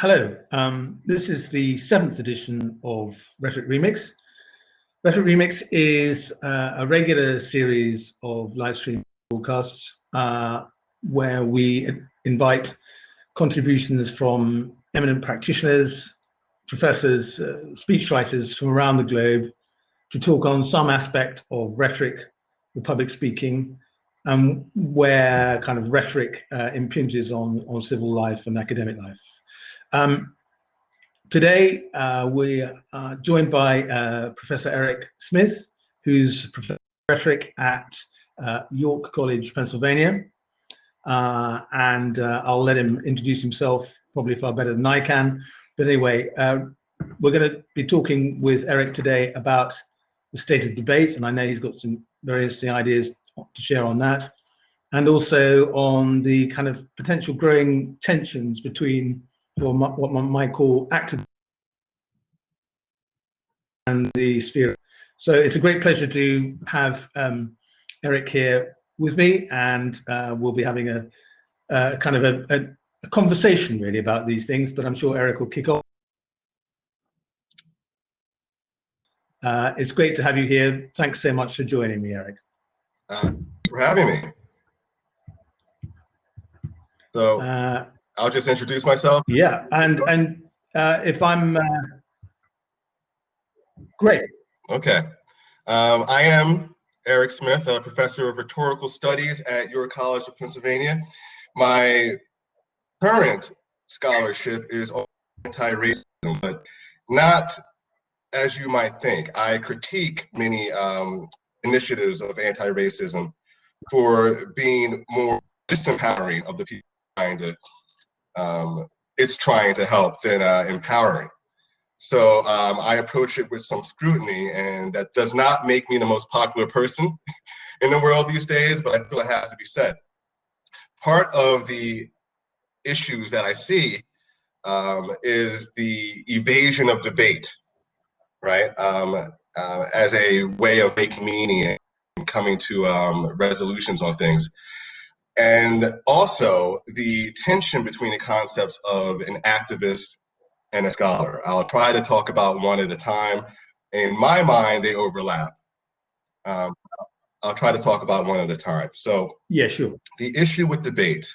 Hello, this is the 7th edition of Rhetoric Remix. Rhetoric Remix is a regular series of live stream broadcasts where we invite contributions from eminent practitioners, professors, speechwriters from around the globe to talk on some aspect of rhetoric or public speaking, where kind of rhetoric impinges on civil life and academic life. Today, we are joined by Professor Erec Smith, who's Professor of Rhetoric at York College, Pennsylvania. I'll let him introduce himself probably far better than I can. But anyway, we're going to be talking with Erec today about the state of debate, and I know he's got some very interesting ideas to share on that, and also on the kind of potential growing tensions between what one might call activism and the sphere. So it's a great pleasure to have Erec here with me, and we'll be having a kind of a conversation really about these things, but I'm sure Erec will kick off. It's great to have you here. Thanks so much for joining me, Erec. For having me. So I'll just introduce myself. Yeah, and if I'm great. Okay. I am Erec Smith, a professor of rhetorical studies at York College of Pennsylvania. My current scholarship is on anti-racism, but not as you might think. I critique many initiatives of anti-racism for being more disempowering of the people it's trying to help than empowering. So I approach it with some scrutiny, and that does not make me the most popular person in the world these days, but I feel it has to be said. Part of the issues that I see is the evasion of debate, right? As a way of making meaning and coming to resolutions on things. And also the tension between the concepts of an activist and a scholar. I'll try to talk about one at a time. In my mind, they overlap. I'll try to talk about one at a time. So yeah, sure. The issue with debate,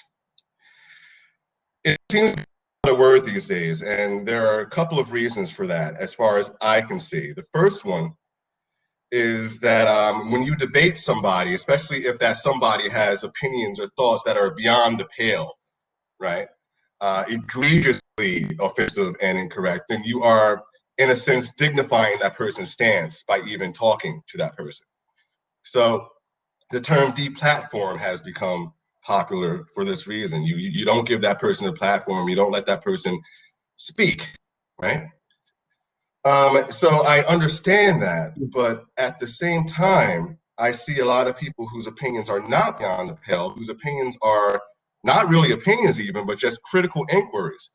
it seems to be a word these days, and there are a couple of reasons for that, as far as I can see. The first one is that when you debate somebody, especially if that somebody has opinions or thoughts that are beyond the pale, right? Egregiously offensive and incorrect, then you are, in a sense, dignifying that person's stance by even talking to that person. So the term deplatform has become popular for this reason. You don't give that person a platform, you don't let that person speak, right? So I understand that, but at the same time, I see a lot of people whose opinions are not beyond the pale, whose opinions are not really opinions even, but just critical inquiries,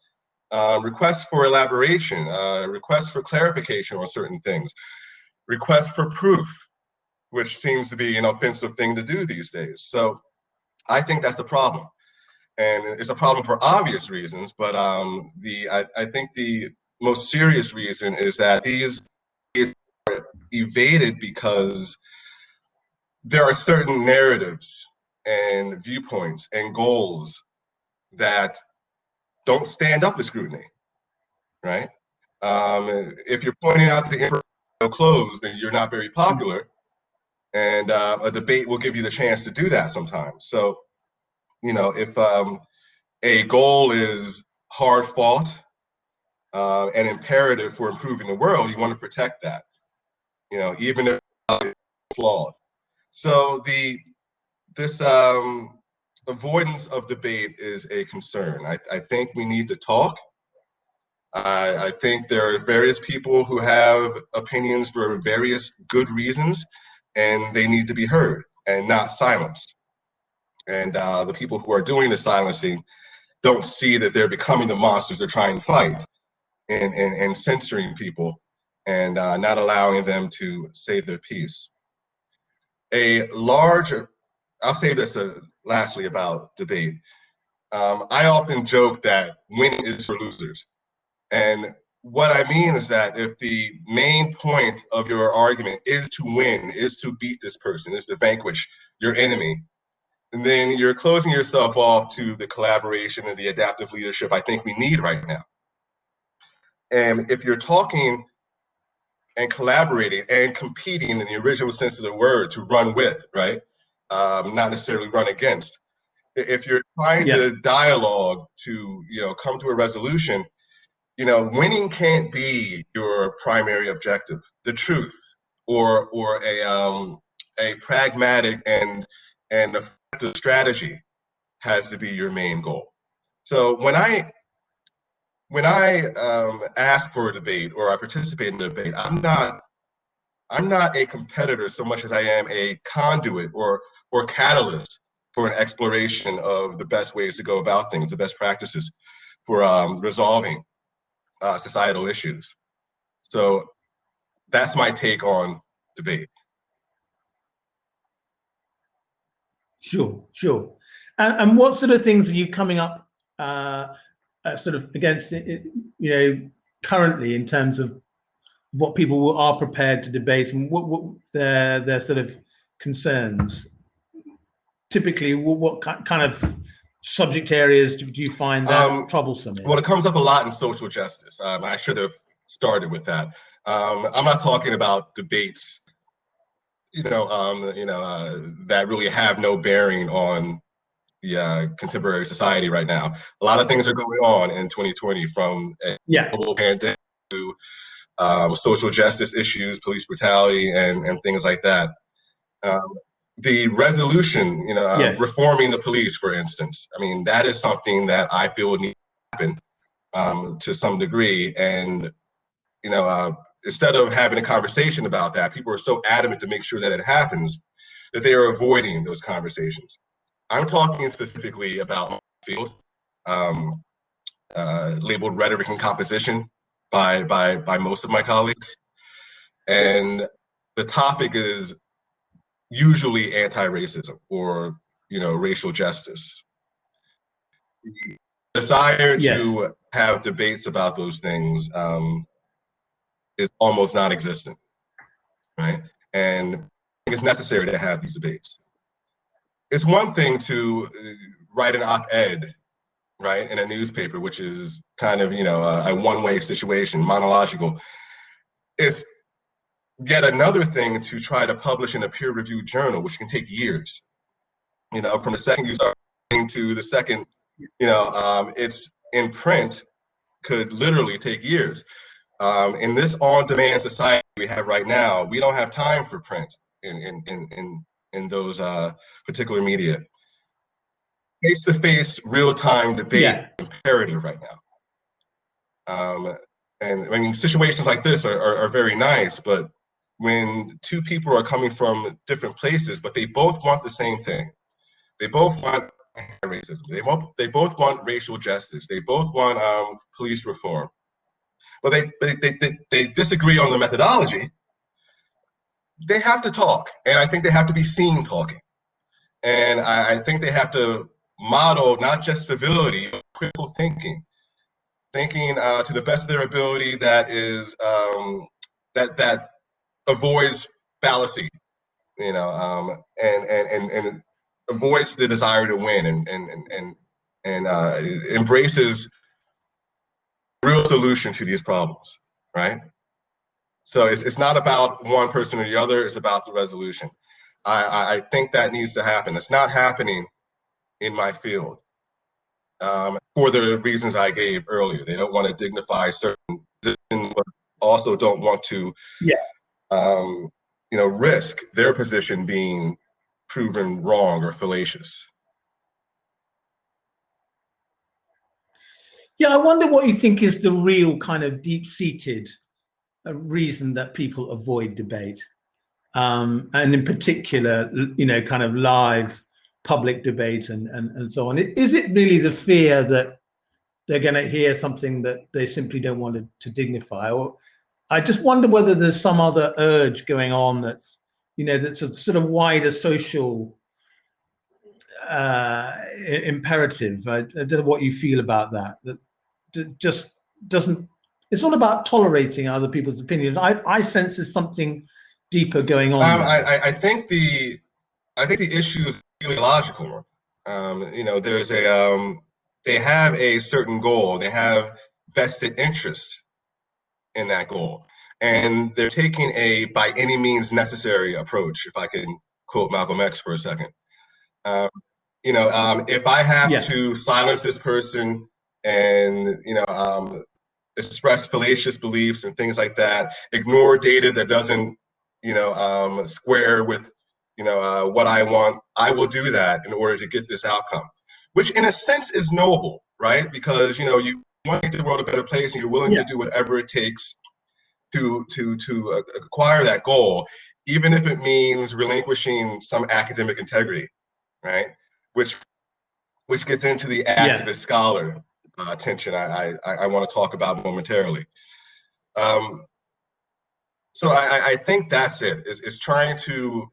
requests for elaboration, requests for clarification on certain things, requests for proof, which seems to be an offensive thing to do these days. So I think that's a problem. And it's a problem for obvious reasons, but I think the most serious reason is that these are evaded because there are certain narratives and viewpoints and goals that don't stand up to scrutiny, right? If you're pointing out the emperor closed, then you're not very popular, and a debate will give you the chance to do that sometimes. So, you know, if a goal is hard fought and imperative for improving the world, you want to protect that, you know, even if it's flawed. So this avoidance of debate is a concern. I think we need to talk. I think there are various people who have opinions for various good reasons, and they need to be heard and not silenced. And the people who are doing the silencing don't see that they're becoming the monsters they're trying to fight, and censoring people and not allowing them to say their piece. I'll say this lastly about debate. I often joke that winning is for losers, And what I mean is that if the main point of your argument is to win, is to beat this person, is to vanquish your enemy, and then you're closing yourself off to the collaboration and the adaptive leadership I think we need right now. And if you're talking and collaborating and competing in the original sense of the word, to run with, right? Not necessarily run against. If you're trying to dialogue to, come to a resolution, winning can't be your primary objective. The truth, or a pragmatic and effective strategy has to be your main goal. So when I ask for a debate or I participate in a debate, I'm not a competitor so much as I am a conduit or catalyst for an exploration of the best ways to go about things, the best practices for resolving societal issues. So that's my take on debate. Sure. And what sort of things are you coming up sort of against, currently in terms of what people are prepared to debate and what their sort of concerns? Typically, what kind of subject areas do you find that troublesome in? Well, it comes up a lot in social justice. I should have started with that. I'm not talking about debates, that really have no bearing on the contemporary society right now. A lot of things are going on in 2020, from a global pandemic to social justice issues, police brutality, and things like that. The resolution, reforming the police, for instance. I mean, that is something that I feel needs to happen to some degree. And, instead of having a conversation about that, people are so adamant to make sure that it happens that they are avoiding those conversations. I'm talking specifically about my field, labeled rhetoric and composition by most of my colleagues. And the topic is usually anti-racism or, racial justice. The desire to have debates about those things is almost non-existent, right? And it's necessary to have these debates. It's one thing to write an op-ed, right, in a newspaper, which is kind of, a one-way situation, monological. It's yet another thing to try to publish in a peer-reviewed journal, which can take years. From the second you start to the second, it's in print, could literally take years. In this on-demand society we have right now, we don't have time for print in those particular media. Face-to-face, real-time debate is imperative right now. And I mean, situations like this are very nice, but when two people are coming from different places, but they both want the same thing. They both want racism. They both want racial justice. They both want police reform. But they disagree on the methodology. They have to talk, and I think they have to be seen talking. And I think they have to model not just civility, but critical thinking to the best of their ability that is that avoids fallacy, and avoids the desire to win and embraces real solution to these problems, right? So it's not about one person or the other, it's about the resolution. I think that needs to happen. It's not happening in my field for the reasons I gave earlier. They don't want to dignify certain positions, but also don't want to risk their position being proven wrong or fallacious. Yeah, I wonder what you think is the real kind of deep-seated reason that people avoid debate, and in particular, kind of live public debate and so on. Is it really the fear that they're going to hear something that they simply don't want to dignify? Or I just wonder whether there's some other urge going on that's, that's a sort of wider social imperative. I don't know what you feel about that. That just doesn't It's not about tolerating other people's opinions. I sense there's something deeper going on there. I think the issue is ideological. You know, there's a they have a certain goal. They have vested interest in that goal, and they're taking a by any means necessary approach. If I can quote Malcolm X for a second, you know, if I have to silence this person and express fallacious beliefs and things like that, ignore data that doesn't square with what I want, I will do that in order to get this outcome, which in a sense is noble, right? Because you want to make the world a better place and you're willing to do whatever it takes to acquire that goal, even if it means relinquishing some academic integrity, right? Which gets into the activist scholar tension I want to talk about momentarily. So I think that's it, is trying to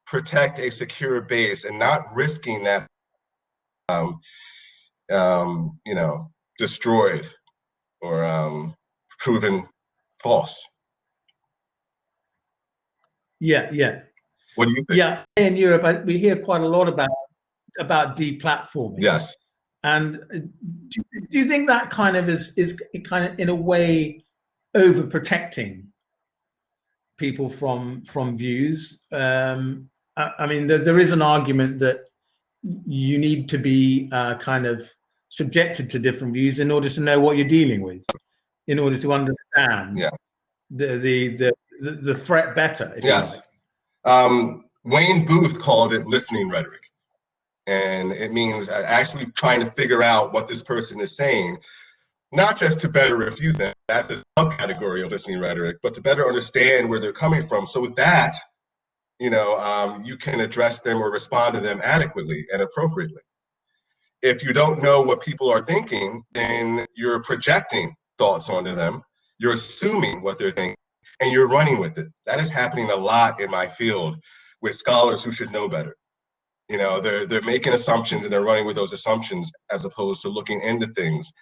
protect a secure base and not risking that destroyed or proven false. Yeah. What do you think? Yeah, in Europe, we hear quite a lot about deplatforming. Yes. And do you think that kind of is kind of in a way overprotecting people from views? I mean, there is an argument that you need to be kind of subjected to different views in order to know what you're dealing with, in order to understand the threat better, if you like. Wayne Booth called it listening rhetoric. And it means actually trying to figure out what this person is saying, not just to better refute them, that's a subcategory of listening rhetoric, but to better understand where they're coming from, so with that, you can address them or respond to them adequately and appropriately. If you don't know what people are thinking, then you're projecting thoughts onto them, you're assuming what they're thinking, and you're running with it. That is happening a lot in my field with scholars who should know better. They're making assumptions and they're running with those assumptions as opposed to looking into things,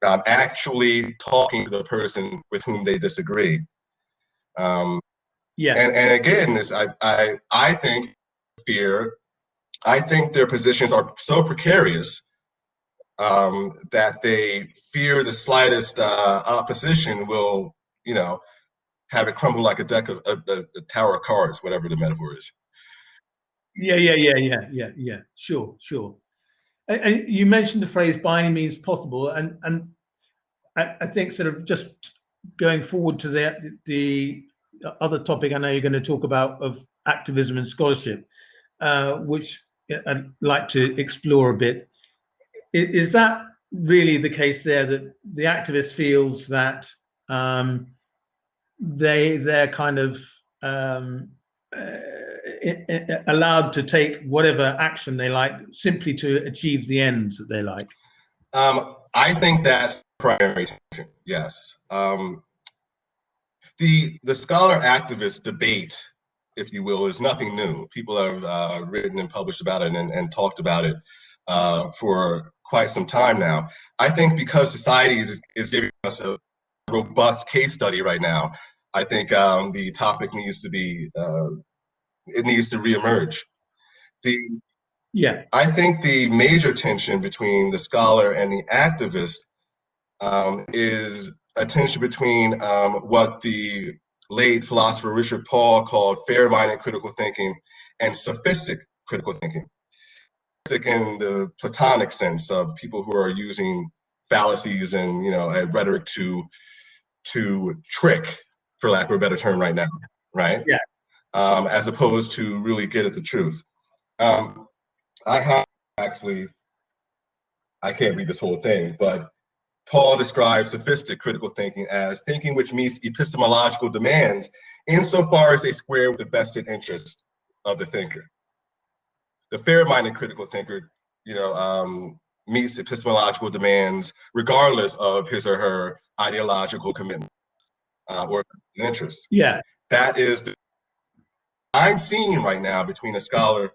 actually talking to the person with whom they disagree. And again, I think their positions are so precarious that they fear the slightest opposition will, have it crumble like a deck of a tower of cards, whatever the metaphor is. Yeah. Sure. And you mentioned the phrase "by any means possible," and I think sort of just going forward to the other topic I know you're going to talk about of activism and scholarship, which I'd like to explore a bit. Is that really the case there, that the activist feels that they're kind of allowed to take whatever action they like simply to achieve the ends that they like? I think that's primary tension, yes. The scholar activist debate, if you will, is nothing new. People have written and published about it and talked about it for quite some time now. I think because society is giving us a robust case study right now, I think the topic needs to be, it needs to reemerge. I think the major tension between the scholar and the activist is a tension between what the late philosopher Richard Paul called fair-minded critical thinking and sophistic critical thinking. Sophistic in the Platonic sense of people who are using fallacies and rhetoric to trick, for lack of a better term, right now, right? As opposed to really get at the truth. I can't read this whole thing, but Paul describes sophistic critical thinking as thinking which meets epistemological demands insofar as they square with the vested interest of the thinker. The fair-minded critical thinker, meets epistemological demands regardless of his or her ideological commitment or interest. That is the I'm seeing right now between a scholar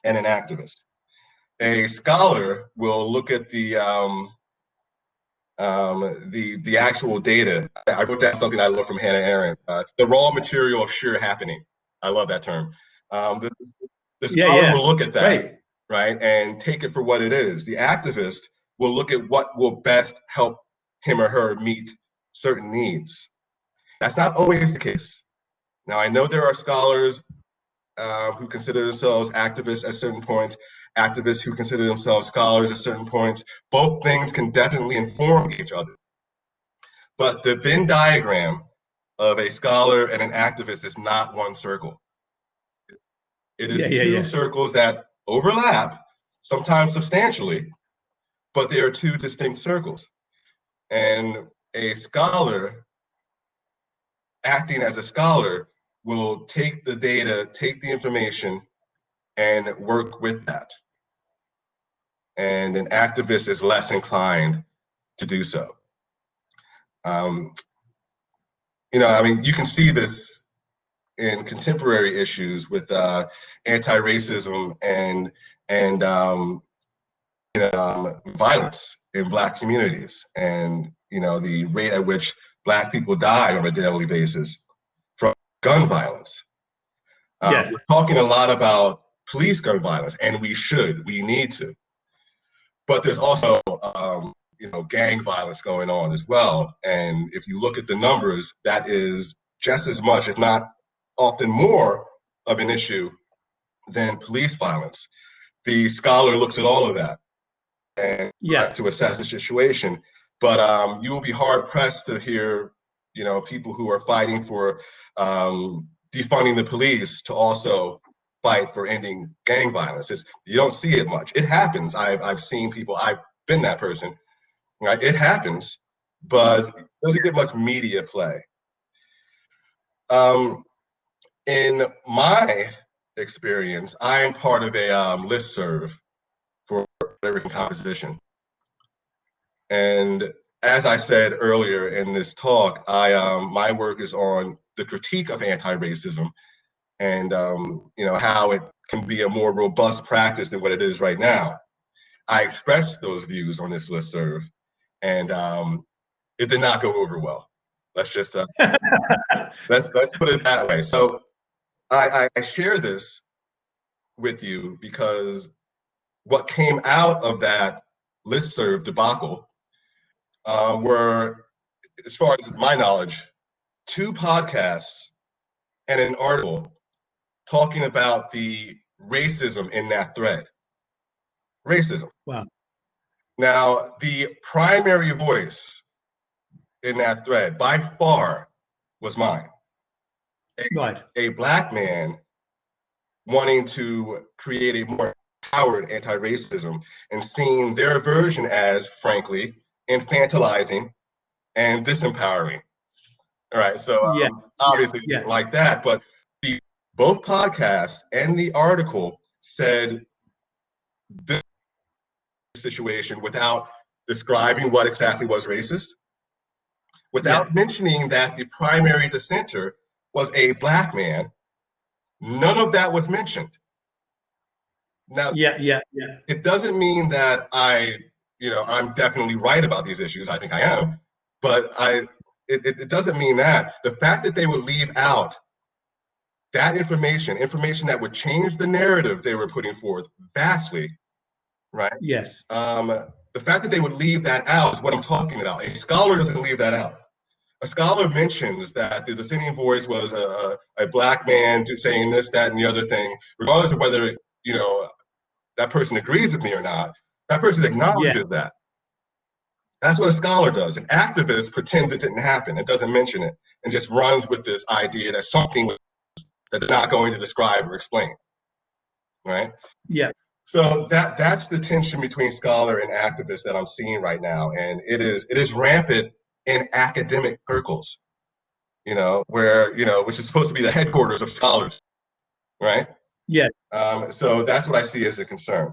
and an activist. A scholar will look at the the actual data. I wrote down something I learned from Hannah Arendt. The raw material of sheer happening. I love that term. The scholar will look at that, right, and take it for what it is. The activist will look at what will best help him or her meet certain needs. That's not always the case. Now, I know there are scholars who consider themselves activists at certain points, activists who consider themselves scholars at certain points. Both things can definitely inform each other. But the Venn diagram of a scholar and an activist is not one circle. It is two circles that overlap, sometimes substantially, but they are two distinct circles. And a scholar, acting as a scholar, will take the data, take the information, and work with that. And an activist is less inclined to do so. I mean, you can see this in contemporary issues with anti-racism and violence in Black communities, and the rate at which Black people die on a daily basis from gun violence. We're talking a lot about police gun violence, and we need to. But there's also, gang violence going on as well. And if you look at the numbers, that is just as much, if not often more, of an issue than police violence. The scholar looks at all of that and to assess the situation. But you will be hard pressed to hear, people who are fighting for defunding the police to also fight for ending gang violence. You don't see it much. It happens. I've seen people. I've been that person. Right? It happens, but it doesn't get much media play. In my experience, I'm part of a listserv for Rhetoric composition. And as I said earlier in this talk, my work is on the critique of anti-racism and how it can be a more robust practice than what it is right now. I expressed those views on this listserv, and it did not go over well. Let's just let's put it that way. So I share this with you because what came out of that listserv debacle were, as far as my knowledge, 2 podcasts and an article talking about the racism in that thread. Racism. Wow. Now, the primary voice in that thread, by far, was mine. A Black man wanting to create a more empowered anti-racism and seeing their version as, frankly, infantilizing and disempowering. All right, so obviously like that, but both podcasts and the article said this situation without describing what exactly was racist, without mentioning that the primary dissenter was a Black man. None of that was mentioned. Now, it doesn't mean that I'm definitely right about these issues. I think I am, but it doesn't mean that. The fact that they would leave out that information that would change the narrative they were putting forth vastly, right? Yes. The fact that they would leave that out is what I'm talking about. A scholar doesn't leave that out. A scholar mentions that the dissenting voice was a Black man saying this, that, and the other thing, regardless of whether, that person agrees with me or not. That person acknowledges that. That's what a scholar does. An activist pretends it didn't happen. It doesn't mention it and just runs with this idea that something that they're not going to describe or explain, right? Yeah. So that's the tension between scholar and activist that I'm seeing right now, and it is rampant in academic circles, where which is supposed to be the headquarters of scholars, right? Yeah. So that's what I see as a concern.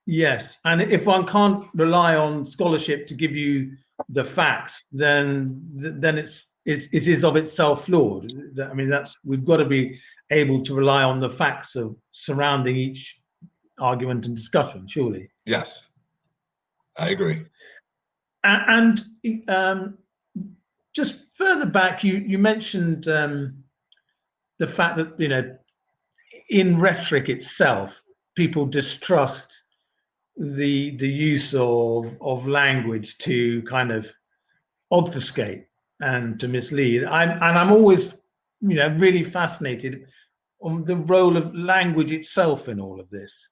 Yes, and if one can't rely on scholarship to give you the facts, then it is of itself flawed. I mean, we've got to be able to rely on the facts surrounding each argument and discussion, surely. Yes. I agree. And just further back, you mentioned the fact that, you know, in rhetoric itself, people distrust the use of language to kind of obfuscate and to mislead. I'm always, you know, really fascinated on the role of language itself in all of this.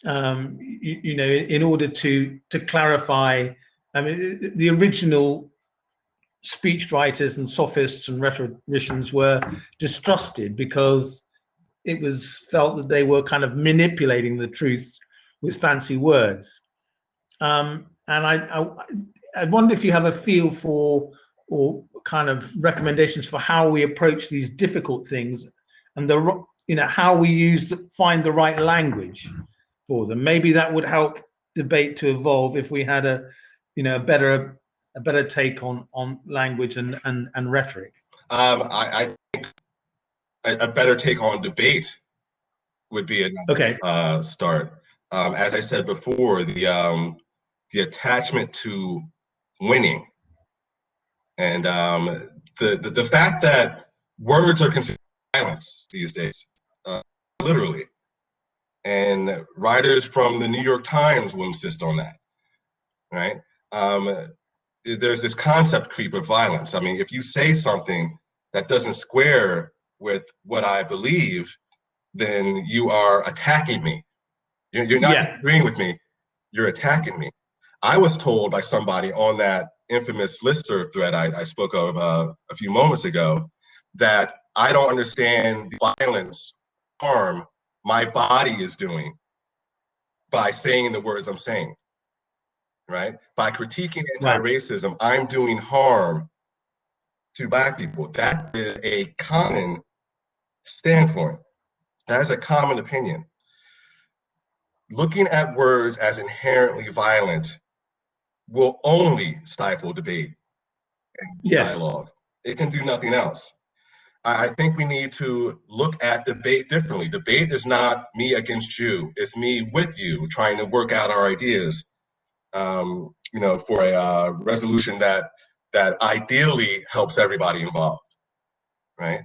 You know, in order to clarify, I mean, the original speech writers and sophists and rhetoricians were distrusted because it was felt that they were kind of manipulating the truth with fancy words. And I wonder if you have a feel for, or kind of recommendations for how we approach these difficult things, and the, you know, how we find the right language for them. Maybe that would help debate to evolve if we had a, you know, a better take on language and rhetoric. I think a better take on debate would be Okay. a start. As I said before, the attachment to winning, and the fact that words are considered violence these days, literally, and writers from the New York Times will insist on that, right? There's this concept creep of violence. I mean, if you say something that doesn't square with what I believe, then you are attacking me. You're not agreeing with me, you're attacking me. I was told by somebody on that infamous listserv thread I spoke of a few moments ago that I don't understand the violence, harm my body is doing by saying the words I'm saying, right? By critiquing anti-racism, I'm doing harm to Black people. That is a common standpoint. That is a common opinion. Looking at words as inherently violent will only stifle debate and dialogue. It can do nothing else. I think we need to look at debate differently. Debate is not me against you. It's me with you trying to work out our ideas, you know, for a resolution that ideally helps everybody involved, right?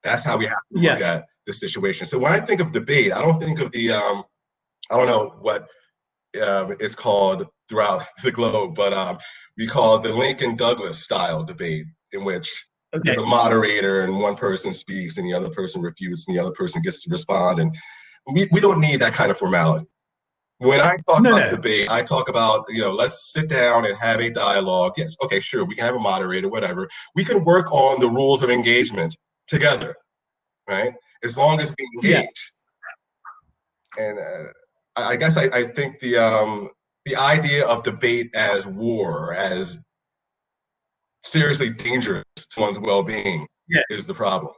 That's how we have to look at the situation. So when I think of debate, I don't think of the, I don't know what it's called throughout the globe, but we call it the Lincoln Douglas style debate, in which the moderator and one person speaks and the other person refutes and the other person gets to respond. And we don't need that kind of formality. When I talk about debate, I talk about, you know, let's sit down and have a dialogue. Yes, okay, sure, we can have a moderator, whatever. We can work on the rules of engagement together, right? As long as we engage. And I guess I think the idea of debate as war, as seriously dangerous to one's well-being, is the problem.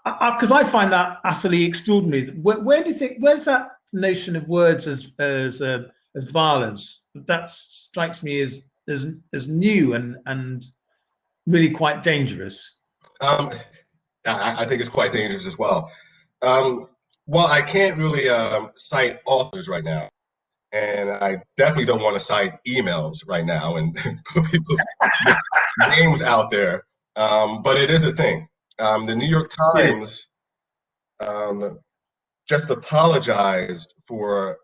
Because I find that utterly extraordinary. Where do you think? Where's that notion of words as violence? That strikes me as new and really quite dangerous. I think it's quite dangerous as well. Well, I can't really cite authors right now, and I definitely don't want to cite emails right now and put people's names out there. But it is a thing. The New York Times just apologized for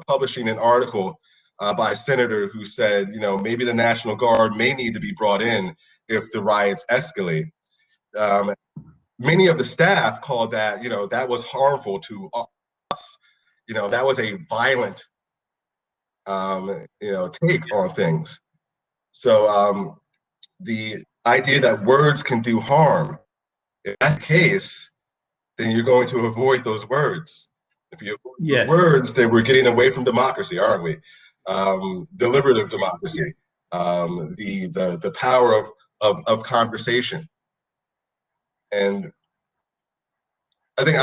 publishing an article by a senator who said, you know, maybe the National Guard may need to be brought in if the riots escalate. Many of the staff called that, you know, that was harmful to us. You know, that was a violent, you know, take on things. So the idea that words can do harm, if that's the case, then you're going to avoid those words. If you avoid words, then we're getting away from democracy, aren't we? Deliberative democracy, the power of conversation. And I think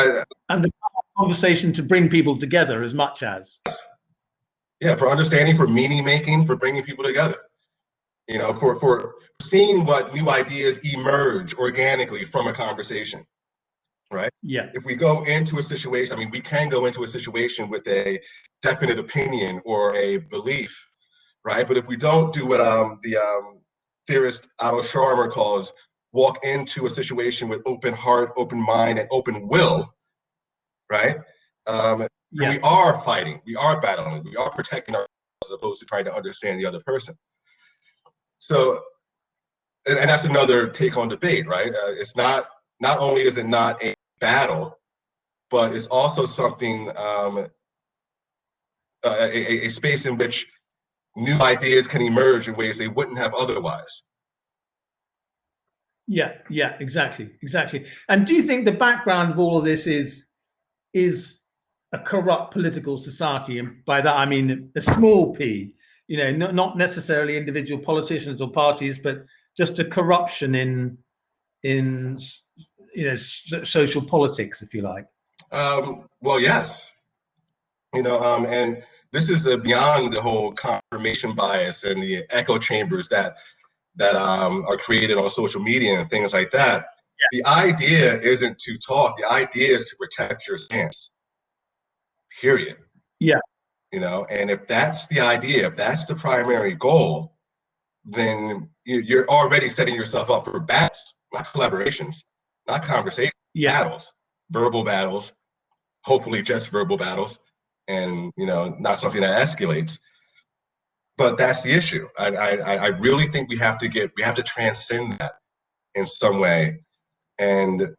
and the conversation to bring people together as much as for understanding, for meaning making, for bringing people together. You know, for seeing what new ideas emerge organically from a conversation, right? Yeah. If we go into a situation, I mean, we can go into a situation with a definite opinion or a belief, right? But if we don't do what the theorist Otto Scharmer calls walk into a situation with open heart, open mind, and open will, right? We are fighting, we are battling, we are protecting ourselves as opposed to trying to understand the other person. So, and that's another take on debate, right? It's not only is it not a battle, but it's also something, a space in which new ideas can emerge in ways they wouldn't have otherwise. Yeah, exactly. And do you think the background of all of this is a corrupt political society? And by that I mean a small p, not necessarily individual politicians or parties, but just a corruption in social politics, if you like. Well, yes, and this is beyond the whole confirmation bias and the echo chambers that are created on social media and things like that. Yeah. The idea isn't to talk. The idea is to protect your stance. Period. Yeah. And if that's the idea, if that's the primary goal, then you're already setting yourself up for battles, not collaborations, not conversations, battles, verbal battles, hopefully just verbal battles, and not something that escalates. But that's the issue. I really think we have to transcend that in some way, and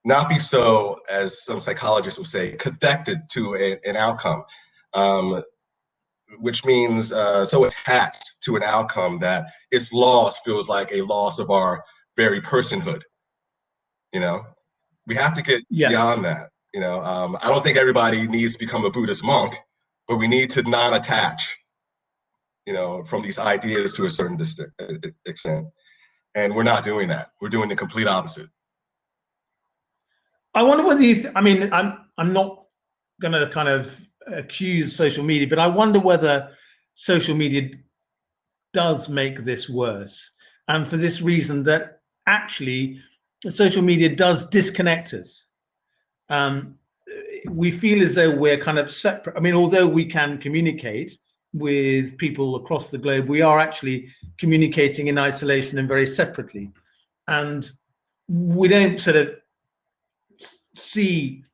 not be so, as some psychologists would say, connected to an outcome, which means so attached to an outcome that its loss feels like a loss of our very personhood. We have to get beyond that. I don't think everybody needs to become a Buddhist monk, but we need to non-attach, from these ideas to a certain extent. And we're not doing that. We're doing the complete opposite. I wonder whether I'm not going to kind of accuse social media, but I wonder whether social media does make this worse. And for this reason, that actually social media does disconnect us. We feel as though we're kind of separate. Although we can communicate with people across the globe, we are actually communicating in isolation and very separately. And we don't sort of see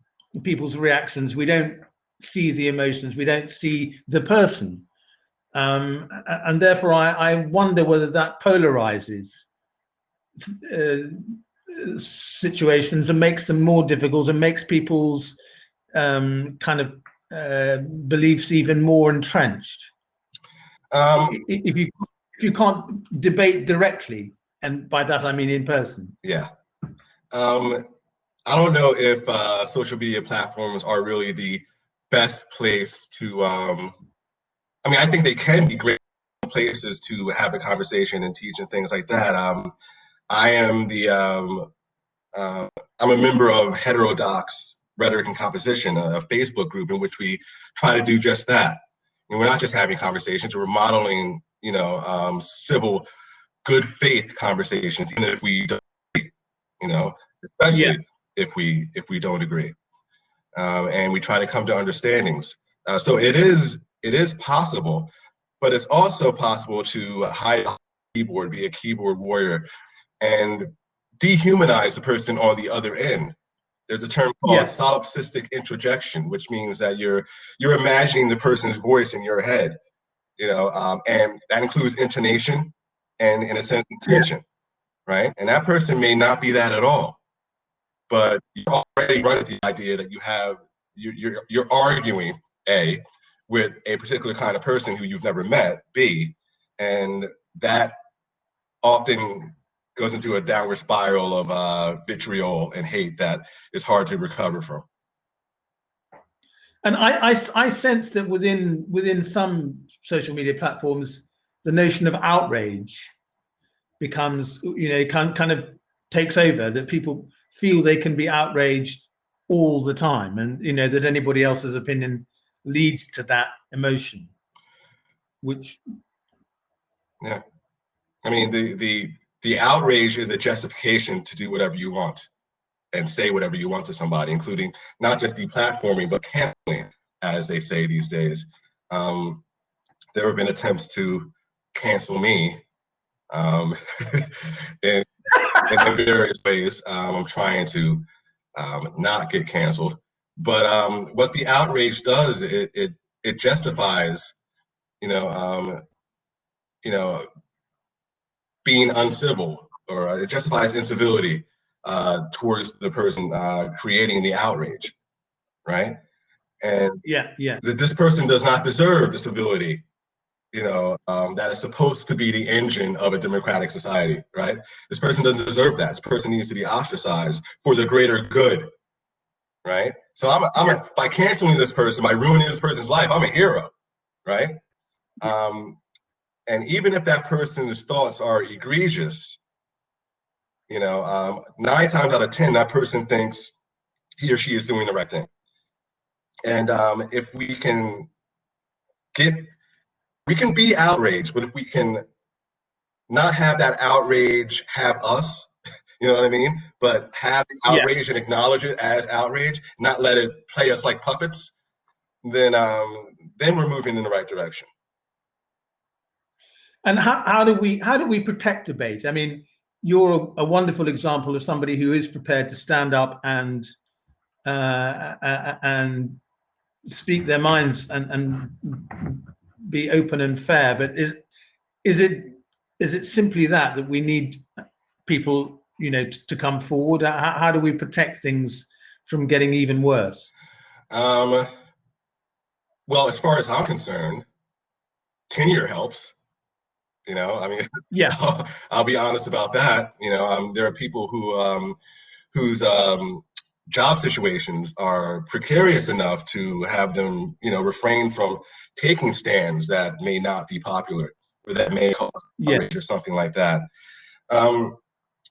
people's reactions. We don't see the emotions. We don't see the person. And therefore, I wonder whether that polarizes situations and makes them more difficult and makes people's kind of beliefs even more entrenched. If you can't debate directly, and by that I mean in person. Yeah. I don't know if social media platforms are really the best place to, I think they can be great places to have a conversation and teach and things like that. I am I'm a member of Heterodox Rhetoric and Composition, a Facebook group in which we try to do just that. And we're not just having conversations, we're modeling, civil, good faith conversations, even if we don't agree, especially if we don't agree. And we try to come to understandings. So it is possible, but it's also possible to hide behind a keyboard, be a keyboard warrior, and dehumanize the person on the other end. There's a term called solipsistic introjection, which means that you're imagining the person's voice in your head, and that includes intonation and, in a sense, intention, right? And that person may not be that at all, but you already run the idea that you're arguing A, with a particular kind of person who you've never met, B, and that often goes into a downward spiral of vitriol and hate that is hard to recover from. And I sense that within some social media platforms, the notion of outrage becomes, kind of takes over, that people feel they can be outraged all the time, and that anybody else's opinion leads to that emotion, which the outrage is a justification to do whatever you want and say whatever you want to somebody, including not just deplatforming, but canceling, as they say these days. There have been attempts to cancel me in, in various ways. I'm trying to not get canceled. But what the outrage does, it justifies, you know, um, you know, being uncivil, or it justifies incivility towards the person creating the outrage, right? And Yeah, yeah, that this person does not deserve the civility, that is supposed to be the engine of a democratic society, right? This person doesn't deserve that. This person needs to be ostracized for the greater good, right? So by canceling this person, by ruining this person's life, I'm a hero, right? And even if that person's thoughts are egregious, 9 times out of 10, that person thinks he or she is doing the right thing. And if we can be outraged, but if we can not have that outrage have us, you know what I mean? But have the outrage and acknowledge it as outrage, not let it play us like puppets, then we're moving in the right direction. And how do we protect debate? I mean, you're a wonderful example of somebody who is prepared to stand up and speak their minds and be open and fair. But is it simply that we need people, to come forward? How do we protect things from getting even worse? Well, as far as I'm concerned, tenure helps. I mean, Yeah, I'll be honest about that. There are people whose job situations are precarious enough to have them, refrain from taking stands that may not be popular or that may cause outrage or something like that.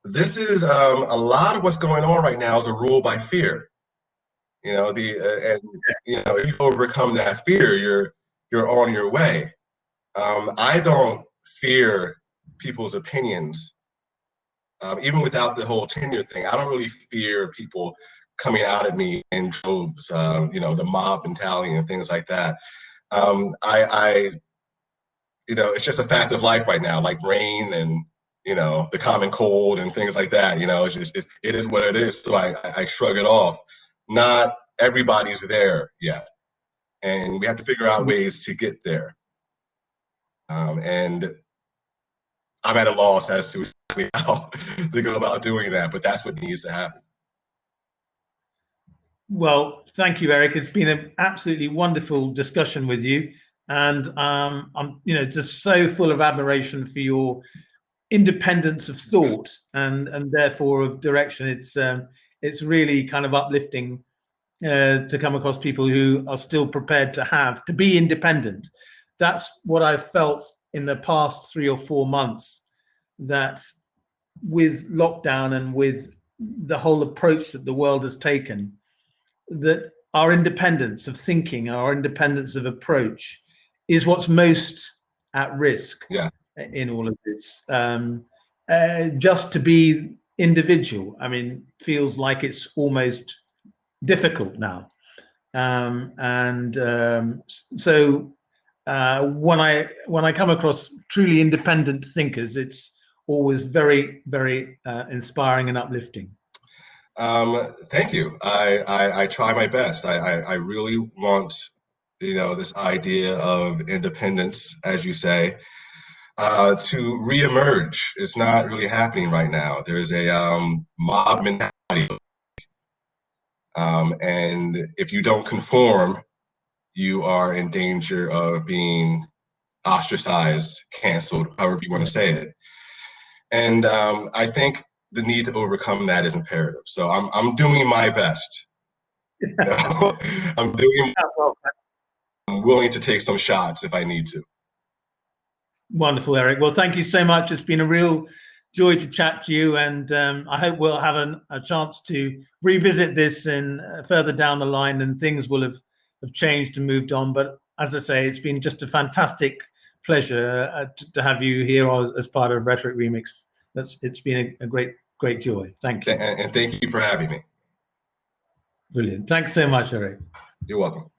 This is a lot of what's going on right now is a rule by fear. If you overcome that fear, you're on your way. I don't fear people's opinions, even without the whole tenure thing. I don't really fear people coming out at me in droves, the mob mentality and things like that. It's just a fact of life right now, like rain and the common cold and things like that. It is what it is. So I shrug it off. Not everybody's there yet, and we have to figure out ways to get there. And I'm at a loss as to how to go about doing that, but that's what needs to happen. Well, thank you, Eric. It's been an absolutely wonderful discussion with you, and I'm, just so full of admiration for your independence of thought and therefore of direction. It's really kind of uplifting to come across people who are still prepared to be independent. That's what I've felt in the past 3 or 4 months, that with lockdown and with the whole approach that the world has taken, that our independence of thinking, our independence of approach is what's most at risk in all of this. Just to be individual, I mean, feels like it's almost difficult now. So when I come across truly independent thinkers, it's always very, very inspiring and uplifting. Thank you. I try my best. I really want, this idea of independence, as you say, to reemerge. It's not really happening right now. There's a mob mentality. And if you don't conform, you are in danger of being ostracized, canceled, however you want to say it. And I think the need to overcome that is imperative. So I'm doing my best. I'm willing to take some shots if I need to. Wonderful, Eric. Well, thank you so much. It's been a real joy to chat to you, and I hope we'll have a chance to revisit this and further down the line, and things will have changed and moved on. But as I say, it's been just a fantastic pleasure to have you here as part of Rhetoric Remix. It's been a great joy. Thank you. And thank you for having me. Brilliant. Thanks so much, Erec. You're welcome.